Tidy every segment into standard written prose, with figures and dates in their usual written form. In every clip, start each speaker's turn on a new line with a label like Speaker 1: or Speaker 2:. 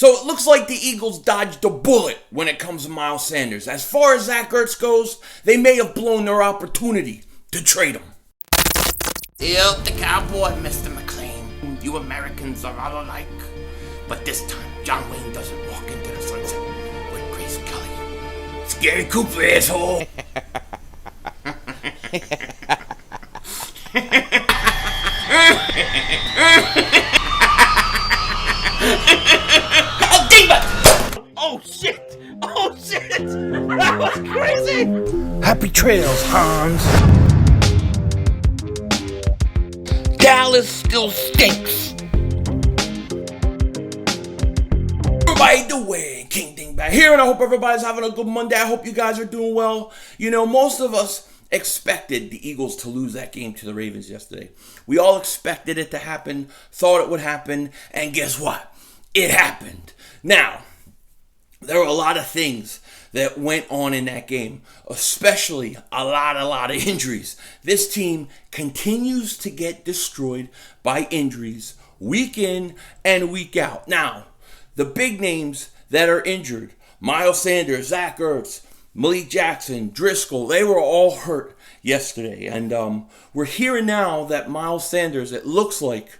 Speaker 1: So it looks like the Eagles dodged a bullet when it comes to Miles Sanders. As far as Zach Ertz goes, they may have blown their opportunity to trade him.
Speaker 2: Still the cowboy, Mr. McLean. You Americans are all alike. But this time, John Wayne doesn't walk into the sunset with Grace Kelly.
Speaker 1: Scary Cooper, asshole.
Speaker 2: Oh, Dingbat! Oh, shit! Oh, shit! That was crazy!
Speaker 1: Happy trails, Hans.
Speaker 2: Dallas still stinks.
Speaker 1: Everybody doing? King Dingbat here, and I hope everybody's having a good Monday. I hope you guys are doing well. You know, most of us expected the Eagles to lose that game to the Ravens yesterday. We all expected it to happen, thought it would happen, and guess what? It happened. Now, there were a lot of things that went on in that game, especially a lot of injuries. This team continues to get destroyed by injuries week in and week out. Now, the big names that are injured, Miles Sanders, Zach Ertz, Malik Jackson, Driscoll, they were all hurt yesterday. And we're hearing now that Miles Sanders, it looks like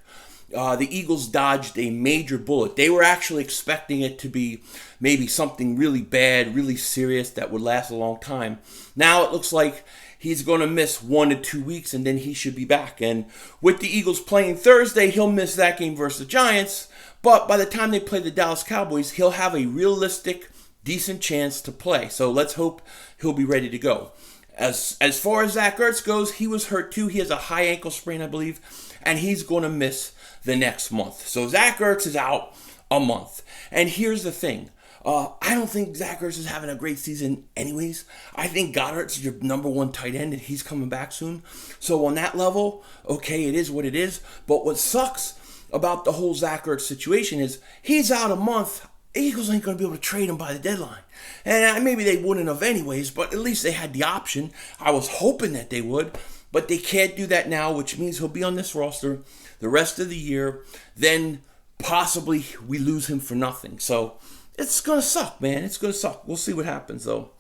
Speaker 1: the Eagles dodged a major bullet. They were actually expecting it to be maybe something really bad, really serious that would last a long time. Now it looks like he's going to miss 1 to 2 weeks and then he should be back. And with the Eagles playing Thursday, he'll miss that game versus the Giants. But by the time they play the Dallas Cowboys, he'll have a realistic, decent chance to play. So let's hope he'll be ready to go. As far as Zach Ertz goes, he was hurt too. He has a high ankle sprain, I believe, and he's going to miss the next month. So Zach Ertz is out a month. And here's the thing. I don't think Zach Ertz is having a great season anyways. I think Goddard's your number one tight end and he's coming back soon. So on that level, okay, it is what it is. But what sucks about the whole Zach Ertz situation is he's out a month. Eagles ain't going to be able to trade him by the deadline. And maybe they wouldn't have anyways, but at least they had the option. I was hoping that they would, but they can't do that now, which means he'll be on this roster the rest of the year. Then possibly we lose him for nothing. So it's going to suck, man. It's going to suck. We'll see what happens, though.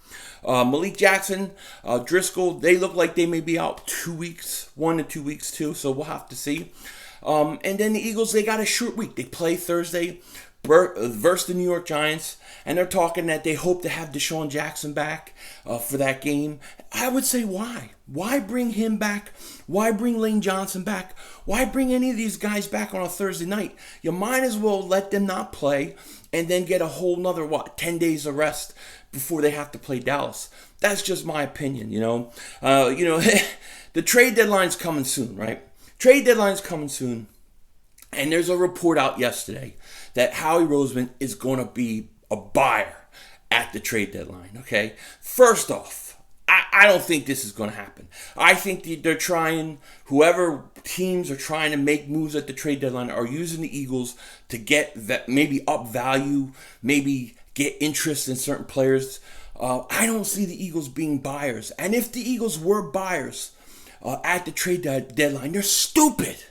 Speaker 1: Malik Jackson, Driscoll, they look like they may be out 2 weeks, 1 to 2 weeks too, so we'll have to see. And then the Eagles, they got a short week. They play Thursday versus the New York Giants, and they're talking that they hope to have Deshaun Jackson back for that game. I would say why? Why bring him back? Why bring Lane Johnson back? Why bring any of these guys back on a Thursday night? You might as well let them not play and then get a whole nother, 10 days of rest before they have to play Dallas. That's just my opinion, you know. The trade deadline's coming soon, right? Trade deadline's coming soon. And there's a report out yesterday that Howie Roseman is going to be a buyer at the trade deadline, okay? First off, I don't think this is going to happen. I think they're trying, whoever teams are trying to make moves at the trade deadline are using the Eagles to get that, maybe up value, maybe get interest in certain players. I don't see the Eagles being buyers. And if the Eagles were buyers at the trade deadline, they're stupid.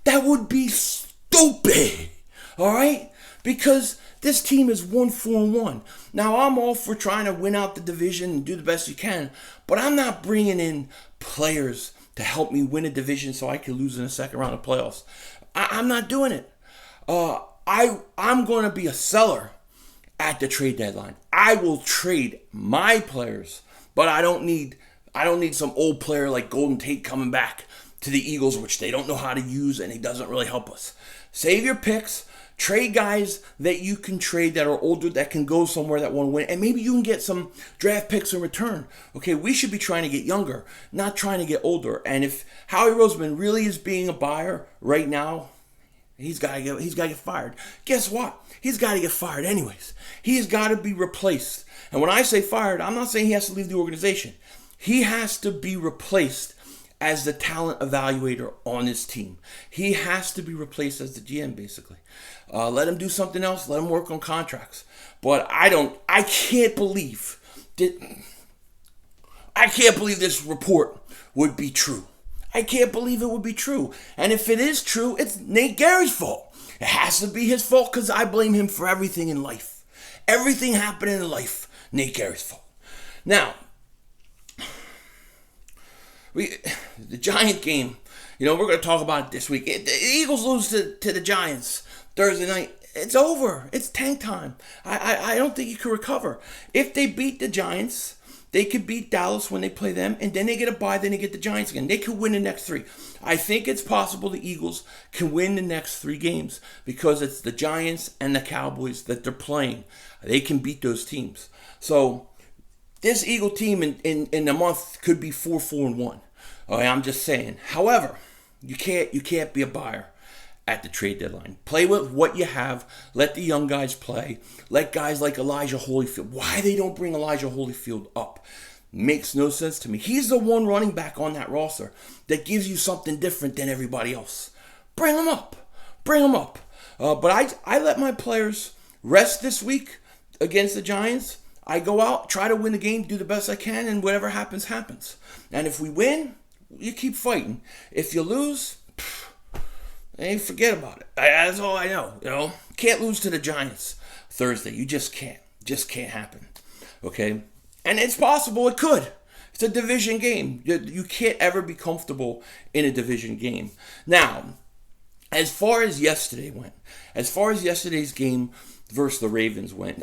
Speaker 1: That would be stupid, all right? Because this team is 1-4-1. Now, I'm all for trying to win out the division and do the best you can, but I'm not bringing in players to help me win a division so I can lose in the second round of playoffs. I'm not doing it. I'm going to be a seller at the trade deadline. I will trade my players, but I don't need some old player like Golden Tate coming back to the Eagles, which they don't know how to use, and he doesn't really help us. Save your picks. Trade guys that you can trade that are older, that can go somewhere, that want to win, and maybe you can get some draft picks in return. Okay, we should be trying to get younger, not trying to get older. And if Howie Roseman really is being a buyer right now, he's got to get fired. Guess what? He's got to get fired anyways. He's got to be replaced. And when I say fired, I'm not saying he has to leave the organization. He has to be replaced as the talent evaluator on this team. He has to be replaced as the GM, basically. Let him do something else. Let him work on contracts. But I can't believe this report would be true. I can't believe it would be true. And if it is true, it's Nate Gary's fault. It has to be his fault because I blame him for everything in life. Everything happening in life, Nate Gary's fault. Now, the Giant game, we're going to talk about it this week. The Eagles lose to the Giants Thursday night. It's over. It's tank time. I don't think you can recover. If they beat the Giants, they could beat Dallas when they play them, and then they get a bye, then they get the Giants again. They could win the next 3. I think it's possible the Eagles can win the next 3 games because it's the Giants and the Cowboys that they're playing. They can beat those teams. So this Eagle team in a month could be 4-4-1. Okay, I'm just saying. However, you can't be a buyer at the trade deadline. Play with what you have. Let the young guys play. Let guys like Elijah Holyfield. Why they don't bring Elijah Holyfield up makes no sense to me. He's the one running back on that roster that gives you something different than everybody else. Bring him up. Bring him up. But I let my players rest this week against the Giants. I go out, try to win the game, do the best I can, and whatever happens, happens. And if we win, you keep fighting. If you lose, forget about it. That's all I know. Can't lose to the Giants Thursday. You just can't. Just can't happen. Okay? And it's possible it could. It's a division game. You can't ever be comfortable in a division game. Now, as far as yesterday went, as far as yesterday's game versus the Ravens went,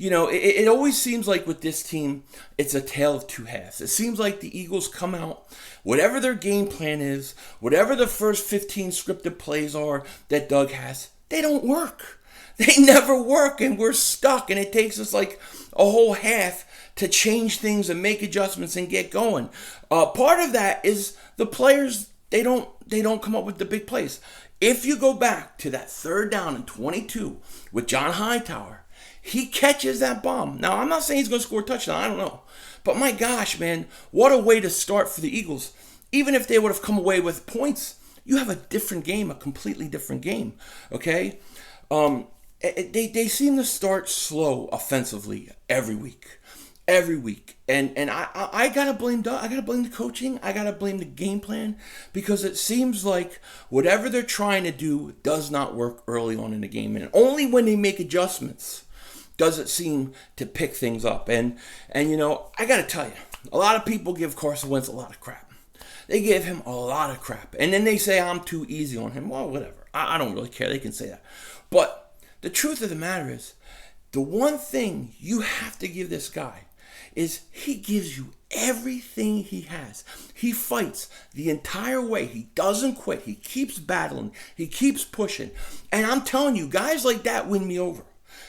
Speaker 1: it always seems like with this team, it's a tale of two halves. It seems like the Eagles come out, whatever their game plan is, whatever the first 15 scripted plays are that Doug has, they don't work. They never work, and we're stuck, and it takes us like a whole half to change things and make adjustments and get going. Part of that is the players, they don't come up with the big plays. If you go back to that 3rd down and 22 with John Hightower, he catches that bomb. Now, I'm not saying he's going to score a touchdown. I don't know. But my gosh, man, what a way to start for the Eagles. Even if they would have come away with points, you have a different game, a completely different game. Okay? They seem to start slow offensively every week. Every week. And I got to blame Doug. I got to blame the coaching. I got to blame the game plan because it seems like whatever they're trying to do does not work early on in the game. And only when they make adjustments does it seem to pick things up. And I got to tell you, a lot of people give Carson Wentz a lot of crap. They give him a lot of crap. And then they say, I'm too easy on him. Well, whatever. I don't really care. They can say that. But the truth of the matter is, the one thing you have to give this guy is he gives you everything he has. He fights the entire way. He doesn't quit. He keeps battling. He keeps pushing. And I'm telling you, guys like that win me over.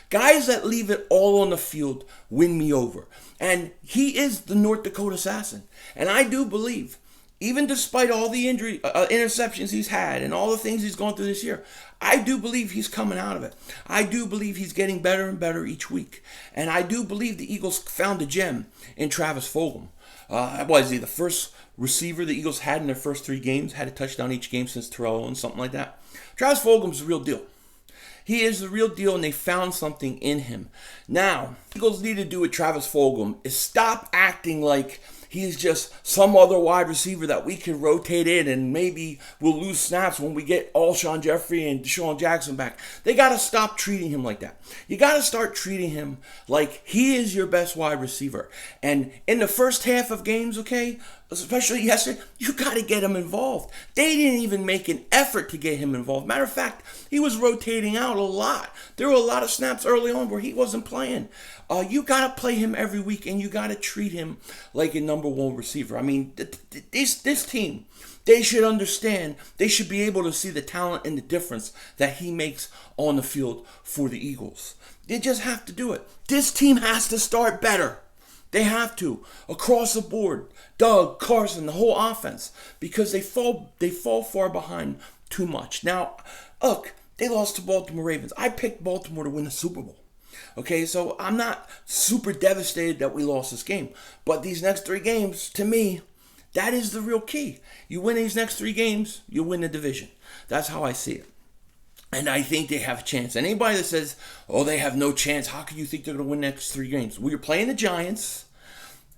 Speaker 1: Guys that leave it all on the field win me over. And he is the North Dakota assassin. And I do believe, even despite all the injury, interceptions he's had and all the things he's gone through this year, I do believe he's coming out of it. I do believe he's getting better and better each week. And I do believe the Eagles found a gem in Travis Fulgham. Was he the first receiver the Eagles had in their first 3 games? Had a touchdown each game since Terrell Owens, something like that. Travis Fulgham's the real deal. He is the real deal, and they found something in him. Now, Eagles need to do with Travis Fulgham is stop acting like he's just some other wide receiver that we can rotate in and maybe we'll lose snaps when we get Alshon Jeffrey and Deshaun Jackson back. They got to stop treating him like that. You got to start treating him like he is your best wide receiver. And in the first half of games, okay, especially yesterday, you got to get him involved. They didn't even make an effort to get him involved. Matter of fact, he was rotating out a lot. There were a lot of snaps early on where he wasn't playing. You got to play him every week, and you got to treat him like a number 1 receiver. I mean, this team, they should understand. They should be able to see the talent and the difference that he makes on the field for the Eagles. They just have to do it. This team has to start better. They have to, across the board. Doug, Carson, the whole offense, because they fall far behind too much. Now, look, they lost to Baltimore Ravens. I picked Baltimore to win the Super Bowl. Okay, so I'm not super devastated that we lost this game. But these next 3 games, to me, that is the real key. You win these next 3 games, you win the division. That's how I see it. And I think they have a chance. Anybody that says, oh, they have no chance, how can you think they're going to win the next 3 games? Well, you're playing the Giants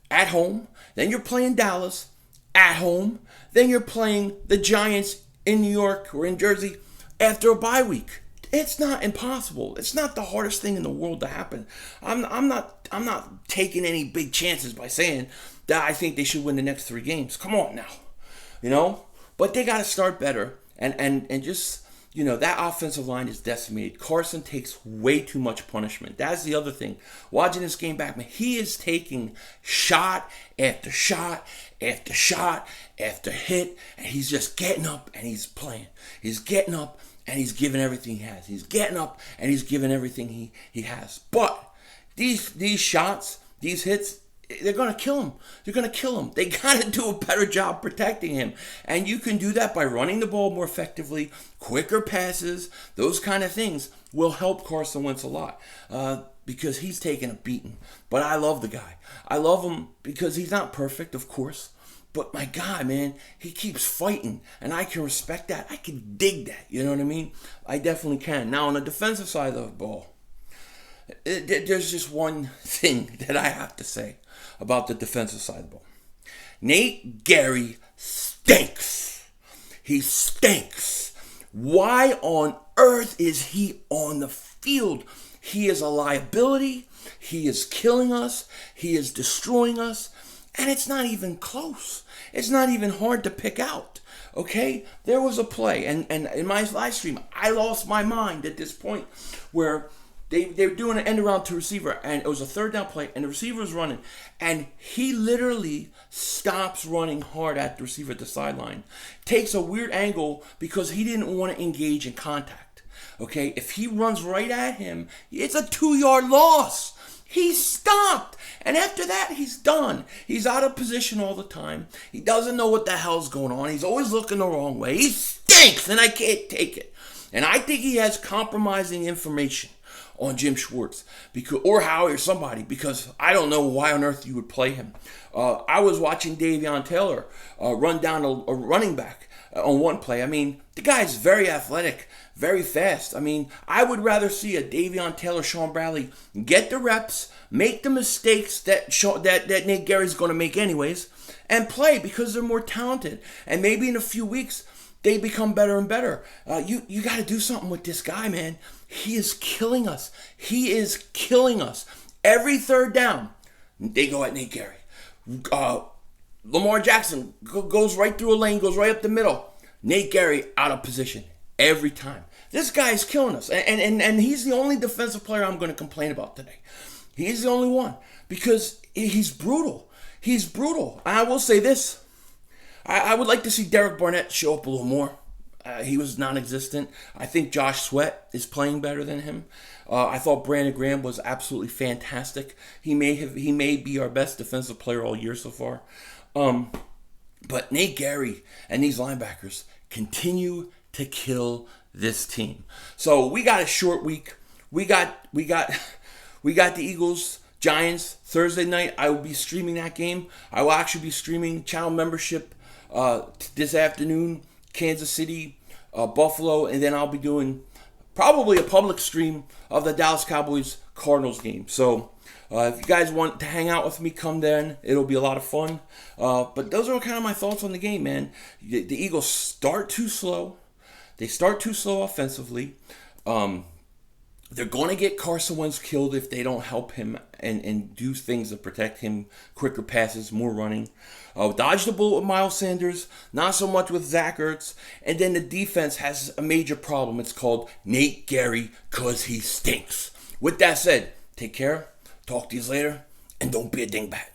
Speaker 1: at home. Then you're playing Dallas at home. Then you're playing the Giants in New York or in Jersey after a bye week. It's not impossible. It's not the hardest thing in the world to happen. I'm not taking any big chances by saying that I think they should win the next 3 games. Come on now, But they got to start better, and just that offensive line is decimated. Carson takes way too much punishment. That's the other thing. Watching this game back, man, he is taking shot after shot after shot after hit, and he's just getting up and he's playing. He's getting up and he's giving everything he has. He's getting up and he's giving everything he has. But these shots, these hits, they're going to kill him. They're going to kill him. They got to do a better job protecting him. And you can do that by running the ball more effectively, quicker passes, those kind of things will help Carson Wentz a lot because he's taking a beating. But I love the guy. I love him because he's not perfect, of course. But my God, man, he keeps fighting, and I can respect that. I can dig that, you know what I mean? I definitely can. Now, on the defensive side of the ball, there's just one thing that I have to say about the defensive side of the ball. Nate Gerry stinks. He stinks. Why on earth is he on the field? He is a liability. He is killing us. He is destroying us. And it's not even close. It's not even hard to pick out. Okay? There was a play, and in my live stream, I lost my mind at this point where they were doing an end around to receiver, and it was a 3rd down play, and the receiver was running, and he literally stops running hard at the receiver at the sideline. Takes a weird angle because he didn't want to engage in contact. Okay? If he runs right at him, it's a 2-yard loss. He stopped. And after that, he's done. He's out of position all the time. He doesn't know what the hell's going on. He's always looking the wrong way. He stinks, and I can't take it. And I think he has compromising information on Jim Schwartz or Howie or somebody, because I don't know why on earth you would play him. I was watching Davion Taylor run down a running back on one play. I mean, the guy's very athletic, very fast. I mean, I would rather see a Davion Taylor, Sean Bradley get the reps, make the mistakes that Nate Gerry's going to make anyways, and play because they're more talented. And maybe in a few weeks, they become better and better. You got to do something with this guy, man. He is killing us. He is killing us. Every 3rd down, they go at Nate Gerry. Lamar Jackson goes right through a lane, goes right up the middle. Nate Gerry out of position every time. This guy is killing us. And he's the only defensive player I'm going to complain about today. He's the only one because he's brutal. He's brutal. I will say this. I would like to see Derek Barnett show up a little more. He was non-existent. I think Josh Sweat is playing better than him. I thought Brandon Graham was absolutely fantastic. He may be our best defensive player all year so far. But Nate Gerry and these linebackers continue to kill this team. So we got a short week. We got the Eagles Giants Thursday night. I will be streaming that game. I will actually be streaming channel membership this afternoon. Kansas City, Buffalo, and then I'll be doing probably a public stream of the Dallas Cowboys Cardinals game. So if you guys want to hang out with me, come then. It'll be a lot of fun. But those are kind of my thoughts on the game, man. The Eagles start too slow. They start too slow offensively. They're going to get Carson Wentz killed if they don't help him and do things to protect him. Quicker passes, more running. Dodge the bullet with Miles Sanders, not so much with Zach Ertz. And then the defense has a major problem. It's called Nate Gerry because he stinks. With that said, take care, talk to you later, and don't be a dingbat.